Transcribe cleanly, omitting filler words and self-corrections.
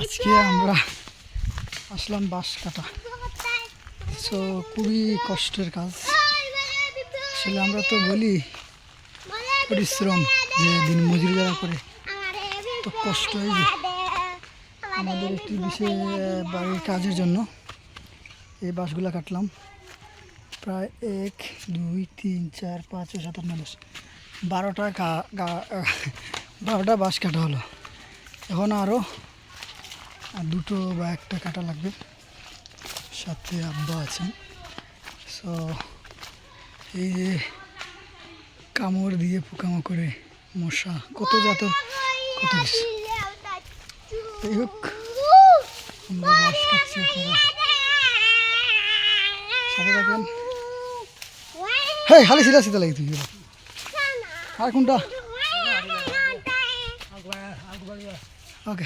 আজকে আমরা আসলাম বাঁশ কাটা। সো খুবই কষ্টের কাজ। আসলে আমরা তো বলি পরিশ্রম, যে দিন মজুরি যারা করে তো কষ্ট হয়। যে আমাদের একটি বিশেষ বাড়ির কাজের জন্য এই বাঁশগুলা কাটলাম। প্রায় 1 2 3 4 5 6 7 8 12টা বাঁশ কাটা হলো। এখন আরও দুটো বা একটা কাটা লাগবে। সাথে আব্বা আছেন। সো এই যে কামড় দিয়ে পোকামাকড়ে মশা কত জাতের কত কিছু, যাই হোক আমরা বাঁশ কাটছি। সাথে থাকেন। হ্যাঁ হালি ছিল শীত লাগি তুই আর কোনটা ওকে